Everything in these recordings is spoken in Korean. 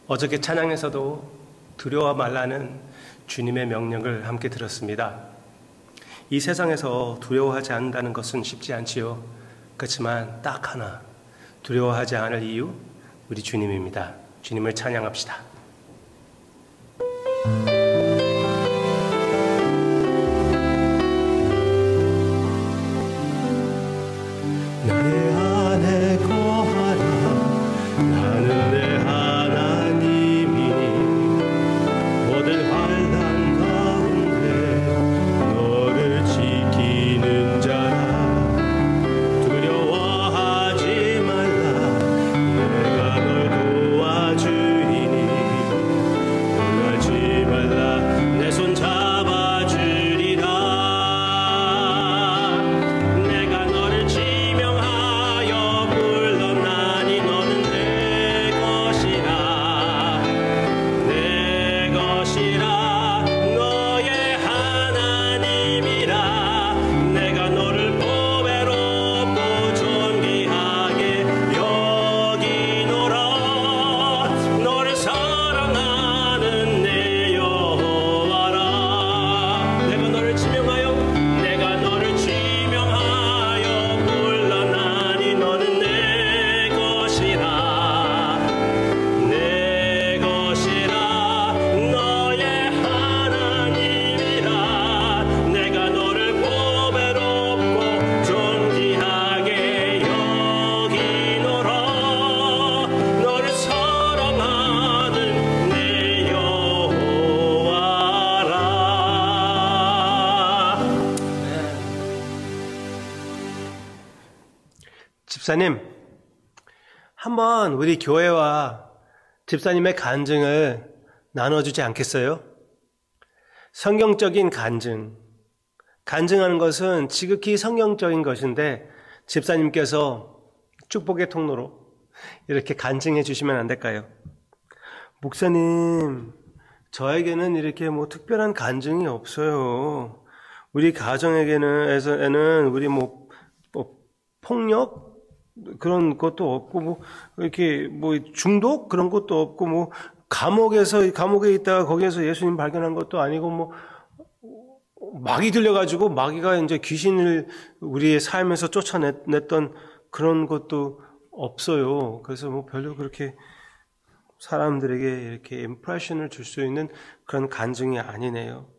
어저께 찬양에서도 두려워 말라는 주님의 명령을 함께 들었습니다. 이 세상에서 두려워하지 않는다는 것은 쉽지 않지요. 그렇지만 딱 하나 두려워하지 않을 이유, 우리 주님입니다. 주님을 찬양합시다. 내 안에 거하라. 나는 내 하나님이니 모든 환난 가운데 너를 지키는 자라. 두려워하지 말라. 내가 널 도와주리니 놀라지 말라. 내 손 잡아주리라. 내가 너를 지명하여 불렀나니 너는 내 것이라. 내 것이라. 너의 하나님이라. 내가 너를 보배롭고 존귀하게 여기노라. 너를 사랑하는 내 여호와라. 내가 너를 지명하여 불렀나니 너는 내 것이라. 내 것이라. 너의 하나님이라. 내가 너를 보배롭고 존귀하게 여기노라. 너를 사랑하는 내 여호와라. 집사님, 한번 우리 교회와 집사님의 간증을 나눠주지 않겠어요? 성경적인 간증하는 것은 지극히 성경적인 것인데 집사님께서 축복의 통로로 이렇게 간증해 주시면 안 될까요? 목사님, 저에게는 이렇게 특별한 간증이 없어요. 우리 가정에게는 우리 폭력 그런 것도 없고 이렇게 중독 그런 것도 없고 감옥에 있다가 거기에서 예수님 발견한 것도 아니고 마귀 들려가지고 마귀가 이제 귀신을 우리의 삶에서 쫓아냈던 그런 것도 없어요. 그래서 별로 그렇게 사람들에게 이렇게 임프레션을 줄 수 있는 그런 간증이 아니네요.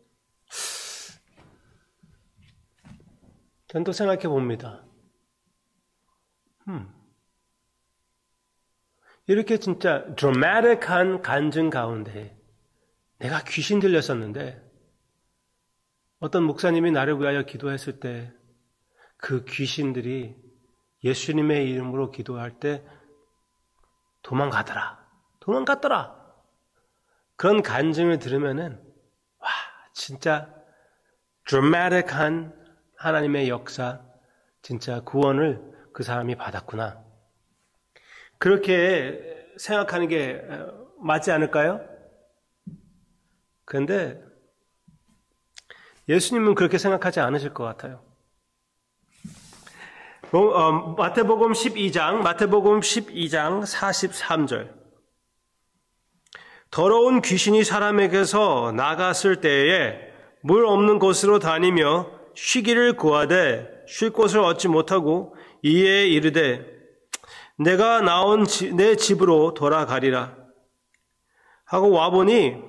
저는 또 생각해 봅니다. 이렇게 진짜 드라마틱한 간증 가운데 내가 귀신 들렸었는데 어떤 목사님이 나를 위하여 기도했을 때 그 귀신들이 예수님의 이름으로 기도할 때 도망갔더라. 그런 간증을 들으면은 와, 진짜 드라마틱한 하나님의 역사, 진짜 구원을 그 사람이 받았구나. 그렇게 생각하는 게 맞지 않을까요? 그런데 예수님은 그렇게 생각하지 않으실 것 같아요. 마태복음 12장 43절. 더러운 귀신이 사람에게서 나갔을 때에 물 없는 곳으로 다니며 쉬기를 구하되 쉴 곳을 얻지 못하고 이에 이르되 내가 나온 내 집으로 돌아가리라 하고 와보니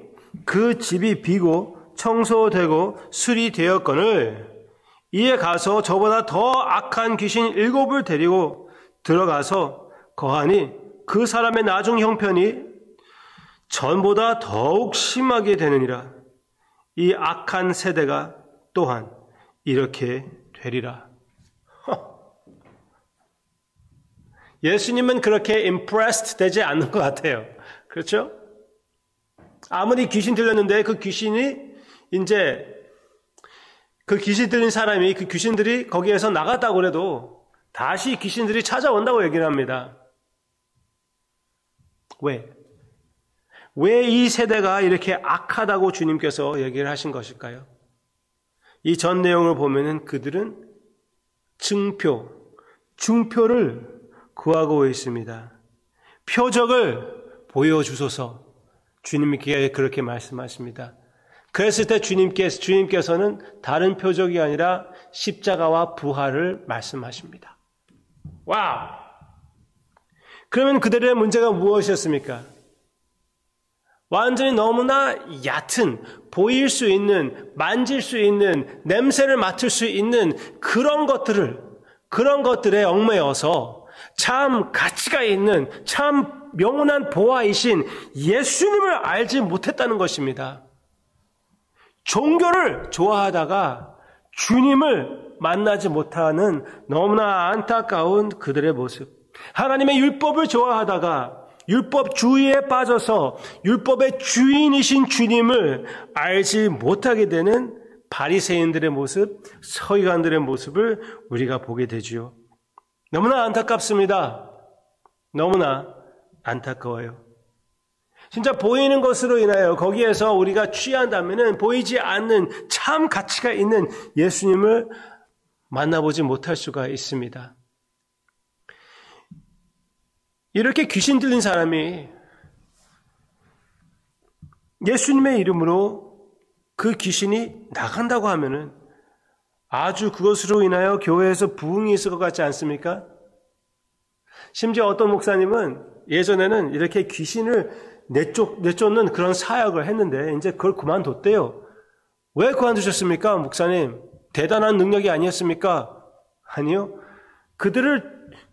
그 집이 비고 청소되고 수리되었거늘 이에 가서 저보다 더 악한 귀신 7을 데리고 들어가서 거하니 그 사람의 나중 형편이 전보다 더욱 심하게 되느니라. 이 악한 세대가 또한 이렇게 되리라. 예수님은 그렇게 impressed 되지 않는 것 같아요. 그렇죠? 아무리 귀신 들렸는데 그 귀신이 이제 그 귀신 들린 사람이 그 귀신들이 거기에서 나갔다고 그래도 다시 귀신들이 찾아온다고 얘기를 합니다. 왜? 왜 이 세대가 이렇게 악하다고 주님께서 얘기를 하신 것일까요? 이 전 내용을 보면은 그들은 증표를 구하고 있습니다. 표적을 보여주소서. 주님께 그렇게 말씀하십니다. 그랬을 때 주님께서는 다른 표적이 아니라 십자가와 부활을 말씀하십니다. 와우! 그러면 그들의 문제가 무엇이었습니까? 완전히 너무나 얕은, 보일 수 있는, 만질 수 있는, 냄새를 맡을 수 있는 그런 것들에 얽매여서 참 가치가 있는, 참 영원한 보화이신 예수님을 알지 못했다는 것입니다. 종교를 좋아하다가 주님을 만나지 못하는 너무나 안타까운 그들의 모습. 하나님의 율법을 좋아하다가 율법 주의에 빠져서 율법의 주인이신 주님을 알지 못하게 되는 바리새인들의 모습, 서기관들의 모습을 우리가 보게 되지요. 너무나 안타깝습니다. 너무나 안타까워요. 진짜 보이는 것으로 인하여 거기에서 우리가 취한다면은 보이지 않는 참 가치가 있는 예수님을 만나보지 못할 수가 있습니다. 이렇게 귀신 들린 사람이 예수님의 이름으로 그 귀신이 나간다고 하면은 아주 그것으로 인하여 교회에서 부흥이 있을 것 같지 않습니까? 심지어 어떤 목사님은 예전에는 이렇게 귀신을 내쫓는 그런 사역을 했는데 이제 그걸 그만뒀대요. 왜 그만두셨습니까, 목사님? 대단한 능력이 아니었습니까? 아니요.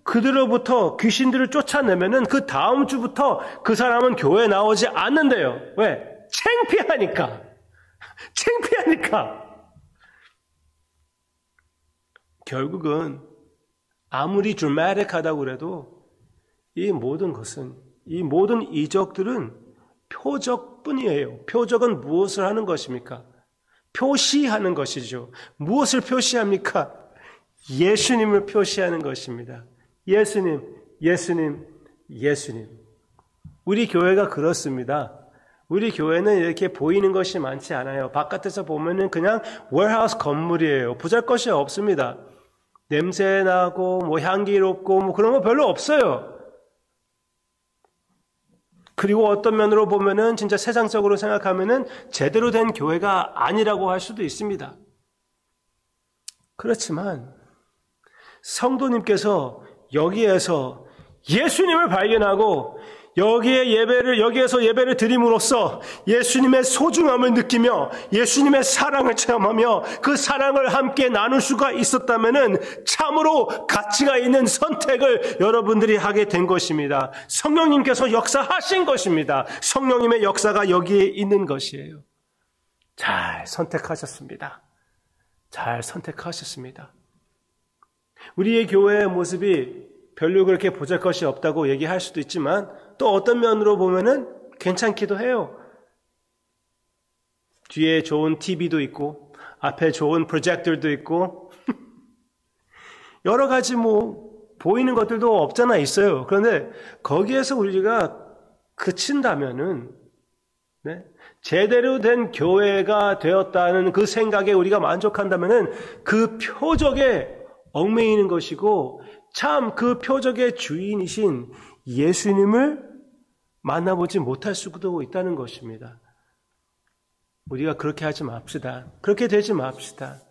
그들로부터 귀신들을 쫓아내면은 그 다음 주부터 그 사람은 교회에 나오지 않는데요. 왜? 창피하니까. 결국은 아무리 드라마틱하다고 그래도 이 모든 것은, 이 모든 이적들은 표적뿐이에요. 표적은 무엇을 하는 것입니까? 표시하는 것이죠. 무엇을 표시합니까? 예수님을 표시하는 것입니다. 예수님. 우리 교회가 그렇습니다. 우리 교회는 이렇게 보이는 것이 많지 않아요. 바깥에서 보면은 그냥 웨어하우스 건물이에요. 보잘것이 없습니다. 냄새 나고 향기롭고 그런 거 별로 없어요. 그리고 어떤 면으로 보면은 진짜 세상적으로 생각하면은 제대로 된 교회가 아니라고 할 수도 있습니다. 그렇지만 성도님께서 여기에서 예수님을 발견하고 여기에서 예배를 드림으로써 예수님의 소중함을 느끼며 예수님의 사랑을 체험하며 그 사랑을 함께 나눌 수가 있었다면은 참으로 가치가 있는 선택을 여러분들이 하게 된 것입니다. 성령님께서 역사하신 것입니다. 성령님의 역사가 여기에 있는 것이에요. 잘 선택하셨습니다. 우리의 교회의 모습이 별로 그렇게 보잘것이 없다고 얘기할 수도 있지만 또 어떤 면으로 보면은 괜찮기도 해요. 뒤에 좋은 TV도 있고 앞에 좋은 프로젝터도 있고 여러 가지 보이는 것들도 없잖아 있어요. 그런데 거기에서 우리가 그친다면은 제대로 된 교회가 되었다는 그 생각에 우리가 만족한다면은 그 표적에 얽매이는 것이고 참 그 표적의 주인이신 예수님을 만나보지 못할 수도 있다는 것입니다. 우리가 그렇게 하지 맙시다. 그렇게 되지 맙시다.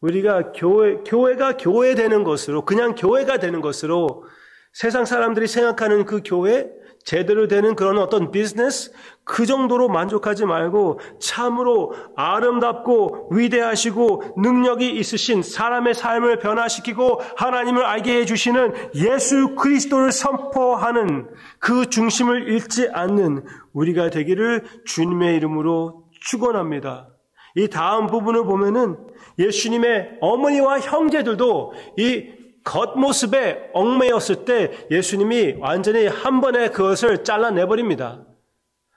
우리가 교회가 교회 되는 것으로, 그냥 교회가 되는 것으로 세상 사람들이 생각하는 그 교회, 제대로 되는 그런 어떤 비즈니스, 그 정도로 만족하지 말고 참으로 아름답고 위대하시고 능력이 있으신 사람의 삶을 변화시키고 하나님을 알게 해주시는 예수 그리스도를 선포하는 그 중심을 잃지 않는 우리가 되기를 주님의 이름으로 축원합니다. 이 다음 부분을 보면은 예수님의 어머니와 형제들도 이 겉모습에 얽매였을 때 예수님이 완전히 한 번에 그것을 잘라내버립니다.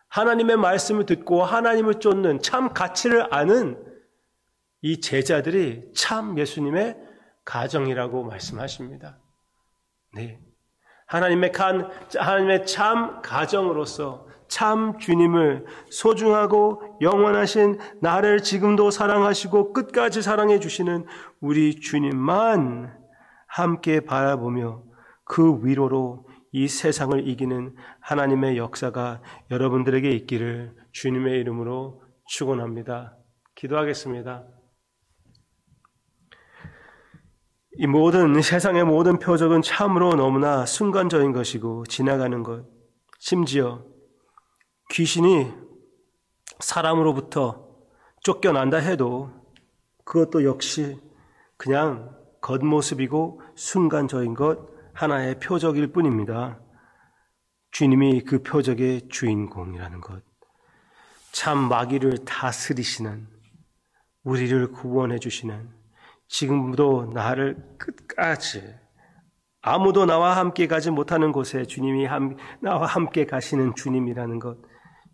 하나님의 말씀을 듣고 하나님을 쫓는 참 가치를 아는 이 제자들이 참 예수님의 가정이라고 말씀하십니다. 네, 하나님의 참 가정으로서 참 주님을 소중하고 영원하신 나를 지금도 사랑하시고 끝까지 사랑해 주시는 우리 주님만 함께 바라보며 그 위로로 이 세상을 이기는 하나님의 역사가 여러분들에게 있기를 주님의 이름으로 축원합니다. 기도하겠습니다. 이 모든 세상의 모든 표적은 참으로 너무나 순간적인 것이고 지나가는 것, 심지어 귀신이 사람으로부터 쫓겨난다 해도 그것도 역시 그냥 겉모습이고 순간적인 것 하나의 표적일 뿐입니다. 주님이 그 표적의 주인공이라는 것, 참 마귀를 다스리시는, 우리를 구원해 주시는, 지금도 나를 끝까지 아무도 나와 함께 가지 못하는 곳에 주님이 나와 함께 가시는 주님이라는 것,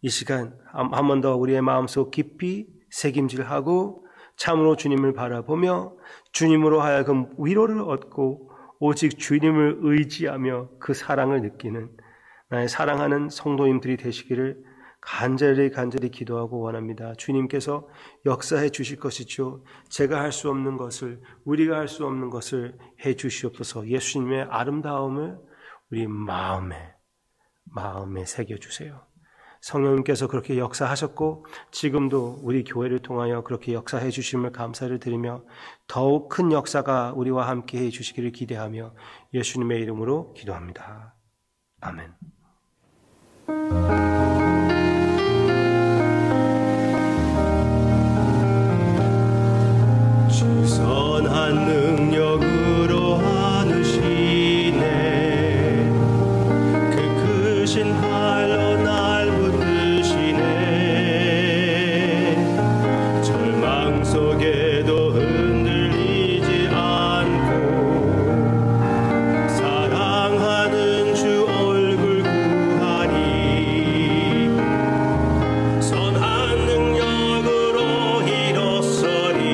이 시간 한 번 더 우리의 마음속 깊이 새김질하고 참으로 주님을 바라보며 주님으로 하여금 위로를 얻고 오직 주님을 의지하며 그 사랑을 느끼는 나의 사랑하는 성도님들이 되시기를 간절히 기도하고 원합니다. 주님께서 역사해 주실 것이죠. 제가 할 수 없는 것을, 우리가 할 수 없는 것을 해 주시옵소서. 예수님의 아름다움을 우리 마음에 새겨주세요. 성령님께서 그렇게 역사하셨고 지금도 우리 교회를 통하여 그렇게 역사해 주심을 감사를 드리며 더욱 큰 역사가 우리와 함께 해 주시기를 기대하며 예수님의 이름으로 기도합니다. 아멘. 선한 능력으로 안으시네 그 크신 팔로 날 붙드시네 절망 속에도 흔들리지 않고 사랑하는 주 얼굴 구하니 선한 능력으로 일어서리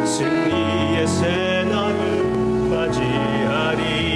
승리의 새날을 맞이하리